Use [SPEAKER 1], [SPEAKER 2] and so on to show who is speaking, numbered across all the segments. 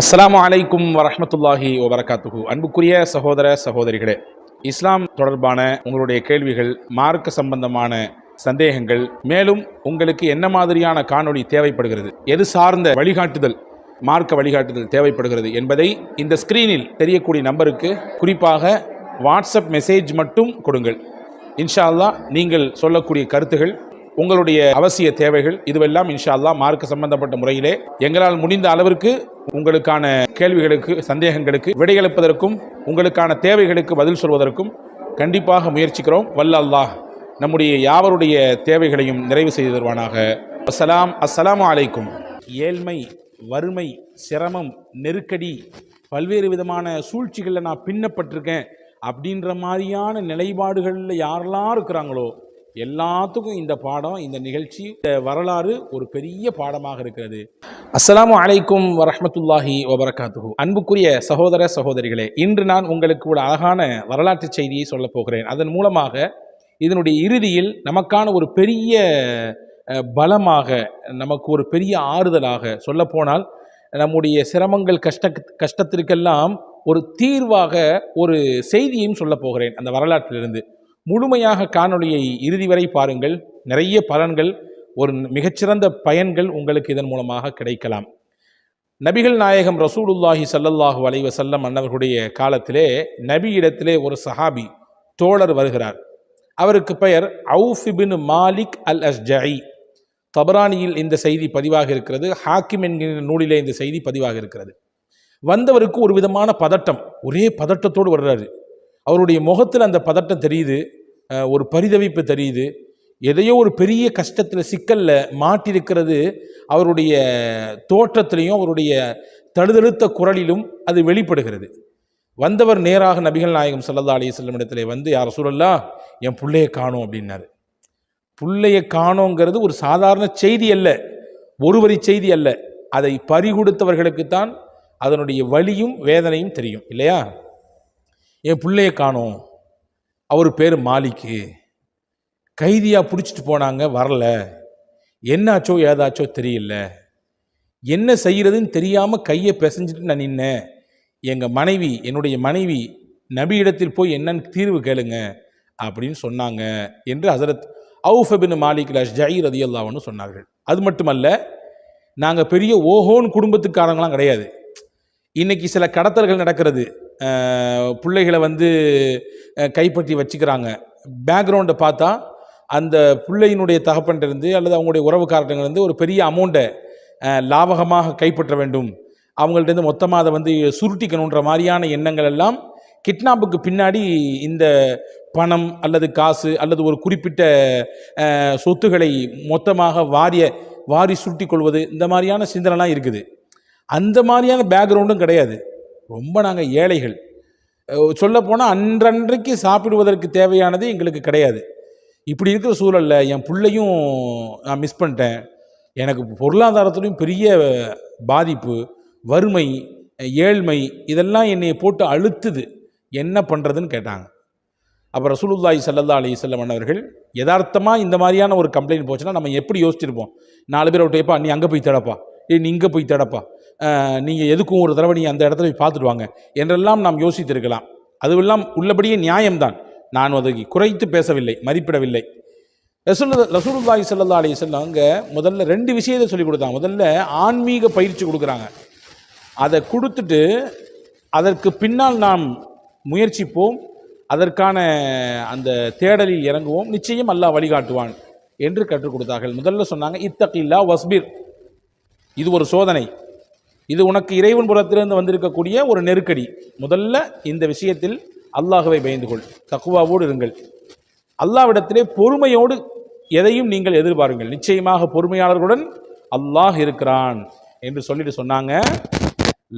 [SPEAKER 1] அஸ்ஸலாமு அலைக்கும் வரஹ்மத்துல்லாஹி வபரகாத்துஹு. அன்புக்குரிய சகோதர சகோதரிகளே, இஸ்லாம் தொடர்பான உங்களுடைய கேள்விகள், மார்க்க சம்பந்தமான சந்தேகங்கள், மேலும் உங்களுக்கு என்ன மாதிரியான காணொளி தேவைப்படுகிறது, எது சார்ந்த வழிகாட்டுதல், மார்க்க வழிகாட்டுதல் தேவைப்படுகிறது என்பதை இந்த ஸ்கிரீனில் தெரியக்கூடிய நம்பருக்கு குறிப்பாக வாட்ஸ்அப் மெசேஜ் மட்டும் கொடுங்கள். இன்ஷா அல்லாஹ் நீங்கள் சொல்லக்கூடிய கருத்துகள், உங்களுடைய அவசிய தேவைகள் இதுவெல்லாம் இன்ஷா அல்லாஹ் மார்க்க சம்பந்தப்பட்ட முறையிலே எங்களால் முடிந்த அளவிற்கு உங்களுக்கான கேள்விகளுக்கு, சந்தேகங்களுக்கு விடையளிப்பதற்கும், உங்களுக்கான தேவைகளுக்கு பதில் சொல்வதற்கும் கண்டிப்பாக முயற்சிக்கிறோம். வல்ல அல்லாஹ் நம்முடைய யாவருடைய தேவைகளையும் நிறைவு செய்து தருவானாக. அஸ்ஸலாமு அலைக்கும். ஏழ்மை, வறுமை, சிரமம், நெருக்கடி, பல்வேறு விதமான சூழ்ச்சிகளில் நான் பின்னப்பட்டிருக்கேன் அப்படின்ற மாதிரியான நிலைப்பாடுகளில் யாரெல்லாம் இருக்கிறாங்களோ எல்லாத்துக்கும் இந்த பாடம், இந்த நிகழ்ச்சி, வரலாறு ஒரு பெரிய பாடமாக இருக்கிறது. அஸ்ஸலாமு அலைக்கும் வரஹ்மத்துல்லாஹி வபரகாத்துஹு. அன்புக்குரிய சகோதர சகோதரிகளே, இன்று நான் உங்களுக்கு ஒரு அழகான வரலாற்று செய்தியை சொல்ல போகிறேன். அதன் மூலமாக இதனுடைய இறுதியில் நமக்கான ஒரு பெரிய பலமாக, நமக்கு ஒரு பெரிய ஆறுதலாக, சொல்லப்போனால் நம்முடைய சிரமங்கள், கஷ்டத்திற்கெல்லாம் ஒரு தீர்வாக ஒரு செய்தியையும் சொல்ல போகிறேன். அந்த வரலாற்றிலிருந்து முழுமையாக காணொளியை இறுதி வரை பாருங்கள். நிறைய பலன்கள், ஒரு மிகச்சிறந்த பயன்கள் உங்களுக்கு இதன் மூலமாக கிடைக்கலாம். நபிகள் நாயகம் ரசூலுல்லாஹி ஸல்லல்லாஹு அலைஹி வஸல்லம் அன்னவர்களுடைய காலத்திலே நபியிடத்திலே ஒரு சஹாபி, தோழர் வருகிறார். அவருக்கு பெயர் அவுஃப் இப்னு மாலிக் அல் அஷ்ஜஇ. தபரானியில் இந்த செய்தி பதிவாக இருக்கிறது. ஹாக்கிம் என்கிற நூலிலே இந்த செய்தி பதிவாக இருக்கிறது. வந்தவருக்கு ஒரு விதமான பதட்டம், ஒரே பதட்டத்தோடு வர்றாரு. அவருடைய முகத்தில் அந்த பதட்டம் தெரியுது, ஒரு பரிதவிப்பு தெரியுது. எதையோ ஒரு பெரிய கஷ்டத்தில், சிக்கலில் மாட்டிருக்கிறது அவருடைய தோற்றத்திலையும் அவருடைய தழுதழுத்த குரலிலும் அது வெளிப்படுகிறது. வந்தவர் நேராக நபிகள் நாயகம் ஸல்லல்லாஹு அலைஹி வஸல்லம் இடத்திலே வந்து, யா ரசூலல்லாஹ், என் பிள்ளையை காணோம் அப்படின்னாரு. பிள்ளையை காணோங்கிறது ஒரு சாதாரண செய்தி அல்ல, ஒரு வரி செய்தி அல்ல. அதை பறிகொடுத்தவர்களுக்குத்தான் அதனுடைய வலியும் வேதனையும் தெரியும், இல்லையா? என் பிள்ளையை காணோம், அவர் பேர் மாலிக்கு, கைதியாக பிடிச்சிட்டு போனாங்க, வரல, என்னாச்சோ ஏதாச்சோ தெரியல, என்ன செய்கிறதுன்னு தெரியாமல் கையை பிசைஞ்சிட்டு நான் நின்னேன். எங்கள் மனைவி, என்னுடைய மனைவி நபியிடத்தில் போய் என்னன்னு தீர்வு கேளுங்க அப்படின்னு சொன்னாங்க என்று ஹஸரத் அவுஃப் இப்னு மாலிக் அல் அஷ்ஜஇ ரலியல்லாஹு அன்ஹு சொன்னார்கள். அது மட்டுமல்ல, நாங்கள் பெரிய ஓஹோன் குடும்பத்துக்காரங்களாம் கிடையாது. இன்னைக்கு சில கடத்தல்கள் நடக்கிறது, பிள்ளைகளை வந்து கைப்பற்றி வச்சுக்கிறாங்க. பேக்ரவுண்டை பார்த்தா அந்த பிள்ளையினுடைய தகப்பன்றிருந்து அல்லது அவங்களுடைய உறவுக்காரர்களிருந்து ஒரு பெரிய அமௌண்ட்டை லாபகமாக கைப்பற்ற வேண்டும், அவங்கள்ட்ட மொத்தமாக அதை வந்து சுருட்டிக்கணுன்ற மாதிரியான எண்ணங்கள் எல்லாம் கிட்னாப்புக்கு பின்னாடி இந்த பணம் அல்லது காசு அல்லது ஒரு குறிப்பிட்ட சொத்துக்களை மொத்தமாக வாரி சுருட்டி கொள்வது, இந்த மாதிரியான சிந்தனைலாம் இருக்குது. அந்த மாதிரியான பேக்ரவுண்டும் கிடையாது. ரொம்ப நாங்கள் ஏழைகள். சொல்லப்போனால் அன்றன்றைக்கு சாப்பிடுவதற்கு தேவையானது எங்களுக்கு கிடையாது. இப்படி இருக்கிற சூழலில் என் பிள்ளையும் நான் மிஸ் பண்ணிட்டேன். எனக்கு பொருளாதாரத்துலையும் பெரிய பாதிப்பு, வறுமை, ஏழ்மை, இதெல்லாம் என்னை போட்டு அழுத்துது, என்ன பண்ணுறதுன்னு கேட்டாங்க. அப்போ ரசூலுல்லாஹி ஸல்லல்லாஹு அலைஹி வஸல்லம் அன்னவர்கள் யதார்த்தமாக இந்த மாதிரியான ஒரு கம்ப்ளைண்ட் போச்சுன்னா நம்ம எப்படி யோசிச்சிருப்போம்? 4 பேர் விட்டேப்பா, நீ அங்கே போய் தேடப்பா, நீ இங்கே போய் தேடப்பா, நீங்கள் எதுக்கும் ஒரு தடவை நீ அந்த இடத்துல போய் பார்த்துட்டு வாங்க என்றெல்லாம் நாம் யோசித்திருக்கலாம். அதுவெல்லாம் உள்ளபடியே நியாயம்தான். நான் அதை குறைத்து பேசவில்லை, மதிப்பிடவில்லை. ரசூலுல்லாஹி ஸல்லல்லாஹு அலைஹி வஸல்லம் அங்கே முதல்ல 2 விஷயத்தை சொல்லி கொடுத்தாங்க. முதல்ல ஆன்மீக பயிற்சி கொடுக்குறாங்க. அதை கொடுத்துட்டு அதற்கு பின்னால் நாம் முயற்சிப்போம், அதற்கான அந்த தேடலில் இறங்குவோம், நிச்சயம் அல்லாஹ் வழிகாட்டுவான் என்று கற்றுக் கொடுத்தார்கள். முதல்ல சொன்னாங்க, இத்தகில்லா வஸ்பிர், இது ஒரு சோதனை, இது உனக்கு இறைவன் புறத்திலிருந்து வந்திருக்கக்கூடிய ஒரு நெருக்கடி. முதல்ல இந்த விஷயத்தில் அல்லாஹ்வை பயந்து கொள், தக்வாவோடு இருங்கள், அல்லாஹ்விடத்திலே பொறுமையோடு எதையும் நீங்கள் எதிர்பாருங்கள், நிச்சயமாக பொறுமையாளர்களுடன் அல்லாஹ் இருக்கிறான் என்று சொல்லிட்டு சொன்னாங்க,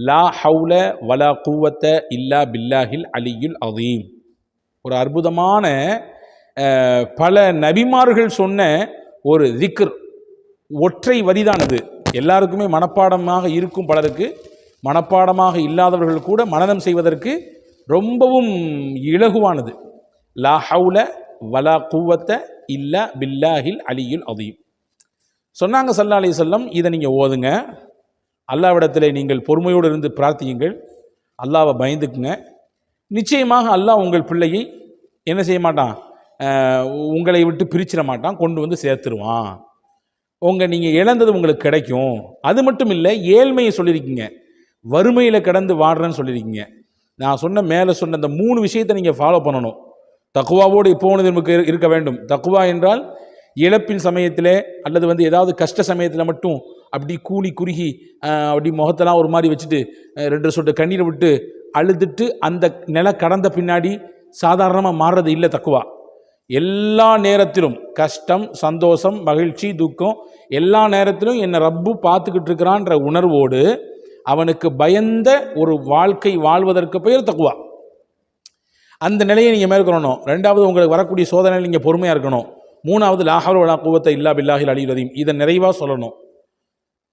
[SPEAKER 1] லா ஹவுல வலா குவத்த இல்லா பில்லாஹில் அலியுல் அதீம். ஒரு அற்புதமான பல நபிமார்கள் சொன்ன ஒரு திக்ர், ஒற்றை வரிதானது. எல்லாருக்குமே மனப்பாடமாக இருக்கும், பலருக்கு மனப்பாடமாக இல்லாதவர்கள் கூட மனனம் செய்வதற்கு ரொம்பவும் இலகுவானது. லா ஹவுல வலா குவத்த இல்லா பில்லாஹில் அலியுல் அதீம் சொன்னாங்க ஸல்லல்லாஹு அலைஹி வஸல்லம். இதை நீங்கள் ஓதுங்க, அல்லாஹ்விடத்தில் நீங்கள் பொறுமையோடு இருந்து பிரார்த்தியுங்கள், அல்லாஹ்வை பயந்துக்குங்க. நிச்சயமாக அல்லாஹ் உங்கள் பிள்ளையை என்ன செய்ய மாட்டான், உங்களை விட்டு பிரிச்சிட மாட்டான், கொண்டு வந்து சேர்த்துருவான். நீங்கள் இழந்தது உங்களுக்கு கிடைக்கும். அது மட்டும் இல்லை, ஏழ்மையை சொல்லியிருக்கீங்க, வறுமையில் கடந்து வாடுறேன்னு சொல்லியிருக்கீங்க. நான் மேலே சொன்ன இந்த 3 விஷயத்தை நீங்கள் ஃபாலோ பண்ணணும். தக்குவாவோடு எப்போது நமக்கு இருக்க வேண்டும். தக்குவா என்றால் இழப்பின் சமயத்தில் அல்லது ஏதாவது கஷ்ட சமயத்தில் மட்டும் அப்படி கூலி குறுகி அப்படி முகத்தெல்லாம் ஒரு மாதிரி வச்சுட்டு 2 சொட்டு கண்ணீரை விட்டு அழுதுட்டு அந்த நிலை கடந்த பின்னாடி சாதாரணமாக மாறுறது இல்லை தக்குவா. எல்லா நேரத்திலும் கஷ்டம், சந்தோஷம், மகிழ்ச்சி, துக்கம், எல்லா நேரத்திலும் என்னை ரப்பு பார்த்துக்கிட்டு இருக்கிறான்ற உணர்வோடு அவனுக்கு பயந்த ஒரு வாழ்க்கை வாழ்வதற்கு பெயர் தக்குவா. அந்த நிலையை நீங்கள் மேற்கொள்ளணும். 2வது, உங்களுக்கு வரக்கூடிய சோதனையில் நீங்கள் பொறுமையாக இருக்கணும். 3வது, லா ஹவ்ல வலா குவத்த இல்லா பில்லாஹில் அலியுல் அதீம். இதை நிறைவாக சொல்லணும்.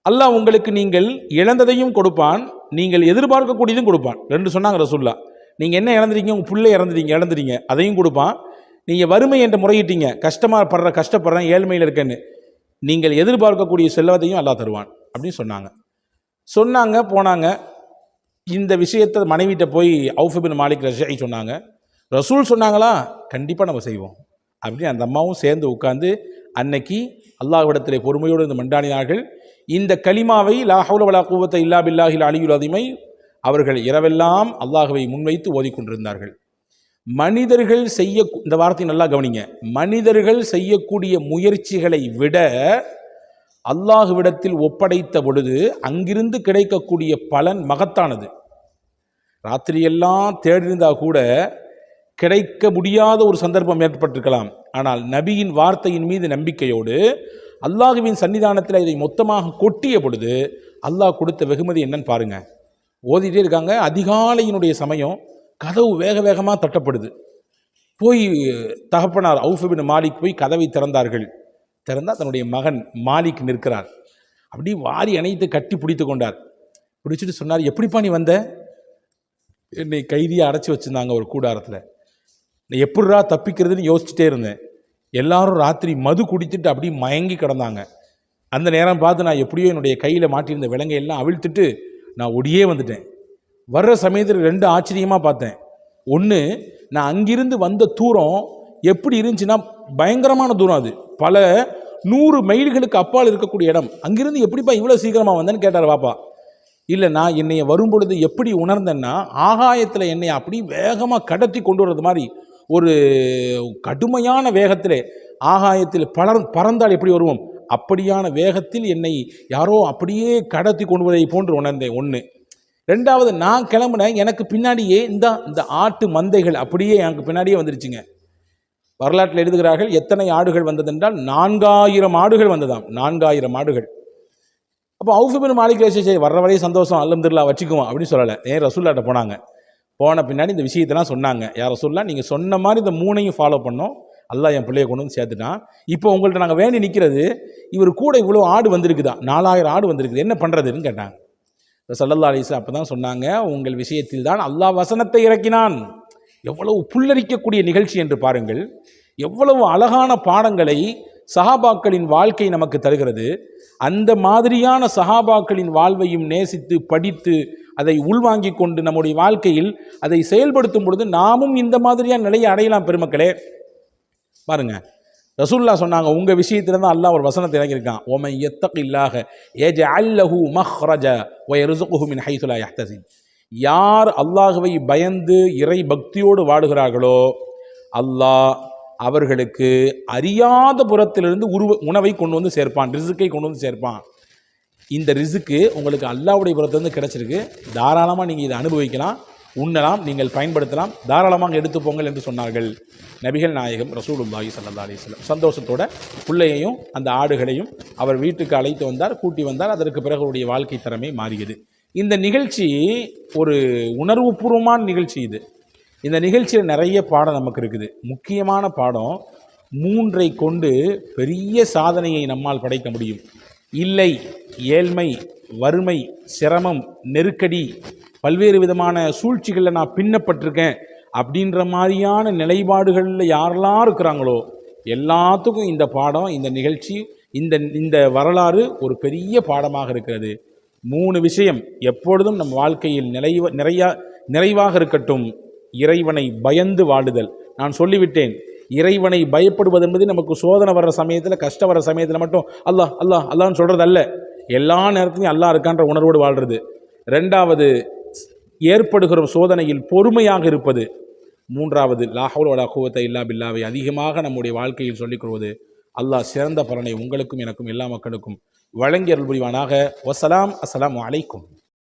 [SPEAKER 1] அல்லாஹ் உங்களுக்கு நீங்கள் இழந்ததையும் கொடுப்பான், நீங்கள் எதிர்பார்க்கக்கூடியதும் கொடுப்பான். 2 சொன்னாங்க ரசூல்லா. நீங்கள் என்ன இழந்துறீங்க, உங்கள் பிள்ளை இழந்துறீங்க, அதையும் கொடுப்பான். நீங்கள் வறுமை என்று முறையிட்டீங்க, கஷ்டப்படுறேன், ஏழ்மையில் இருக்கேன்னு, நீங்கள் எதிர்பார்க்கக்கூடிய செல்வத்தையும் அல்லாஹ் தருவான் அப்படின்னு சொன்னாங்க. போனாங்க. இந்த விஷயத்தை மனைவிட்ட போய் அவுஃப் பின் மாலிக் ரஷீ சொன்னாங்க. ரசூல் சொன்னாங்களா, கண்டிப்பாக நம்ம செய்வோம் அப்படின்னு அந்த அம்மாவும் சேர்ந்து உட்கார்ந்து அன்னைக்கு அல்லாஹ்விடத்திலே பொறுமையோடு இந்த மண்டாடினார்கள். இந்த கலிமாவை லா ஹவ்ல வலா குவத்த இல்லா பில்லாஹில் அலியுல் அதீமை அவர்கள் இரவெல்லாம் அல்லாஹ்வை முன்வைத்து ஓதிக்கொண்டிருந்தார்கள். மனிதர்கள் இந்த வார்த்தை நல்லா கவனிங்க, மனிதர்கள் செய்யக்கூடிய முயற்சிகளை விட அல்லாஹ்விடத்தில் ஒப்படைத்த பொழுது அங்கிருந்து கிடைக்கக்கூடிய பலன் மகத்தானது. ராத்திரியெல்லாம் தேடிருந்தா கூட கிடைக்க முடியாத ஒரு சந்தர்ப்பம் ஏற்பட்டிருக்கலாம். ஆனால் நபியின் வார்த்தையின் மீது நம்பிக்கையோடு அல்லாஹுவின் சன்னிதானத்தில் இதை மொத்தமாக கொட்டிய பொழுது அல்லாஹ் கொடுத்த வெகுமதி என்னன்னு பாருங்க. ஓதிட்டே இருக்காங்க. அதிகாலையினுடைய சமயம், கதவு வேக வேகமாக தட்டப்படுது. போய் தகப்பனார் அவுஃப் பின் மாலிக் போய் கதவை திறந்தார்கள். திறந்தால் தன்னுடைய மகன் மாலிக் நிற்கிறார். அப்படி வாரி அணைத்து கட்டி பிடித்து கொண்டார். பிடிச்சிட்டு சொன்னார், எப்படிப்பா நீ வந்த? என்னை கைதியாக அடைச்சி வச்சுருந்தாங்க ஒரு கூடாரத்தில். நான் எப்படிரா தப்பிக்கிறதுன்னு யோசிச்சுட்டே இருந்தேன். எல்லாரும் ராத்திரி மது குடித்துட்டு அப்படி மயங்கி கிடந்தாங்க. அந்த நேரம் பார்த்து நான் எப்படியோ என்னுடைய கையில் மாட்டியிருந்த விலங்கை எல்லாம் அவிழ்த்துட்டு நான் ஒடியே வந்துட்டேன். வர்ற சமயத்தில் 2 ஆச்சரியமாக பார்த்தேன். ஒன்று, நான் அங்கிருந்து வந்த தூரம் எப்படி இருந்துச்சுன்னா பயங்கரமான தூரம். அது பல 100 மைல்களுக்கு அப்பால் இருக்கக்கூடிய இடம். அங்கிருந்து எப்படிப்பா இவ்வளோ சீக்கிரமாக வந்தேன்னு கேட்டார் பாப்பா. இல்லை, நான் என்னைய வரும்பொழுது எப்படி உணர்ந்தேன்னா, ஆகாயத்தில் என்னை அப்படி வேகமாக கடத்தி கொண்டு வர்றது மாதிரி ஒரு கடுமையான வேகத்தில் ஆகாயத்தில் பறந்தால் எப்படி வருவோம் அப்படியான வேகத்தில் என்னை யாரோ அப்படியே கடத்தி கொண்டு வருவதை போன்று உணர்ந்தேன். 1. 2வது, நான் கிளம்புனேன், எனக்கு பின்னாடியே இந்த ஆட்டு மந்தைகள் அப்படியே எனக்கு பின்னாடியே வந்துருச்சுங்க. வரலாற்றில் எழுதுகிறார்கள், எத்தனை ஆடுகள் வந்ததென்றால் 4000 ஆடுகள் வந்ததாம். 4000 ஆடுகள். அப்போ அவுஃப் பின் மாலிக் ரஷீ வர்ற வரையும் சந்தோஷம், அல்ஹம்துலில்லாஹ் வச்சுக்குவோம் அப்படின்னு சொல்லலை. ரசூல்லாட்ட போனாங்க. போன பின்னாடி இந்த விஷயத்தெல்லாம் சொன்னாங்க. யார் ரசூல்லா, நீங்கள் சொன்ன மாதிரி இந்த 3ஐயும் ஃபாலோ பண்ணோம், அல்லாஹ் என் பிள்ளையை கொண்டு வந்து சேர்த்துட்டான். இப்போ உங்கள்கிட்ட நாங்கள் வேண்டி நிற்கிறது, இவர் கூட இவ்வளோ ஆடு வந்திருக்குதா, 4000 ஆடு வந்திருக்குது, என்ன பண்ணுறதுன்னு கேட்டாங்க. ஸல்லல்லாஹு அலைஹி வஸல்லம் அப்போ தான் சொன்னாங்க, உங்கள் விஷயத்தில் தான் அல்லாஹ் வசனத்தை இறக்கினான். எவ்வளவு புல்லரிக்கக்கூடிய நிகழ்ச்சி என்று பாருங்கள். எவ்வளவு அழகான பாடங்களை சஹாபாக்களின் வாழ்க்கை நமக்கு தருகிறது. அந்த மாதிரியான சஹாபாக்களின் வாழ்வையும் நேசித்து படித்து அதை உள்வாங்கி கொண்டு நம்முடைய வாழ்க்கையில் அதை செயல்படுத்தும் பொழுது நாமும் இந்த மாதிரியான நிலையை அடையலாம். பெருமக்களே பாருங்க, ரசூல்லா சொன்னாங்க, உங்க விஷயத்துல தான் அல்லாஹ் ஒரு வசனத்தை இறக்கியிருக்கான். ஒமன் யத்தகில்லாஹ யஜஅல் லஹு மக்ரஜ வ யர்ஸுகுஹு மின் ஹைஸு லா யஹ்தஸிப். யார் அல்லாஹ்வை பயந்து இறை பக்தியோடு வாடுகிறார்களோ அல்லாஹ் அவர்களுக்கு அறியாத புறத்திலிருந்து உணவை கொண்டு வந்து சேர்ப்பான், ரிசுக்கை கொண்டு வந்து சேர்ப்பான். இந்த ரிசுக்கு உங்களுக்கு அல்லாஹ்வுடைய புறத்திலிருந்து கிடைச்சிருக்கு. தாராளமாக நீங்கள் இதை அனுபவிக்கலாம், உண்ணலாம், நீங்கள் பயன்படுத்தலாம், தாராளமாக எடுத்துப்போங்கள் என்று சொன்னார்கள் நபிகள் நாயகம் ரசூலுல்லாஹி ஸல்லல்லாஹு அலைஹி வஸல்லம். சந்தோஷத்தோட பிள்ளையையும் அந்த ஆடுகளையும் அவர் வீட்டுக்கு அழைத்து வந்தார், கூட்டி வந்தார். அதற்கு பிறகு அவருடைய வாழ்க்கை தரமே மாறியது. இந்த நிகழ்ச்சி ஒரு உணர்வுபூர்வமான நிகழ்ச்சி. இந்த நிகழ்ச்சியில் நிறைய பாடம் நமக்கு இருக்குது. முக்கியமான பாடம், 3ஐ கொண்டு பெரிய சாதனையை நம்மால் படைக்க முடியும். இல்லை, ஏழ்மை, வறுமை, சிரமம், நெருக்கடி, பல்வேறு விதமான சூழ்ச்சிகளில் நான் பின்னப்பட்டிருக்கேன் அப்படின்ற மாதிரியான நிலைப்பாடுகளில் யாரெல்லாம் இருக்கிறாங்களோ எல்லாத்துக்கும் இந்த பாடம், இந்த நிகழ்ச்சி, இந்த வரலாறு ஒரு பெரிய பாடமாக இருக்கிறது. 3 விஷயம் எப்பொழுதும் நம் வாழ்க்கையில் நிறைவாக இருக்கட்டும். இறைவனை பயந்து வாழுதல். நான் சொல்லிவிட்டேன், இறைவனை பயப்படுவது என்பது நமக்கு சோதனை வர்ற சமயத்தில், கஷ்டம் வர்ற சமயத்தில் மட்டும் அல்லாஹ் அல்லாஹ் அல்லாஹ்னு சொல்கிறது அல்ல. எல்லா நேரத்துலையும் அல்லாஹ் இருக்கான்ற உணர்வோடு வாழ்கிறது. 2வது, ஏற்படுகிற சோதனையில் பொறுமையாக இருப்பது. 3வது, லா ஹவ்ல வலா குவத்த இல்லா பில்லாவை அதிகமாக நம்முடைய வாழ்க்கையில் சொல்லிக் கொள்வது. அல்லாஹ் சிறந்த பலனை உங்களுக்கும் எனக்கும் எல்லா மக்களுக்கும் வழங்கி அருள் புரிவானாக. வஸ்ஸலாம். அஸ்ஸலாமு அலைக்கும்.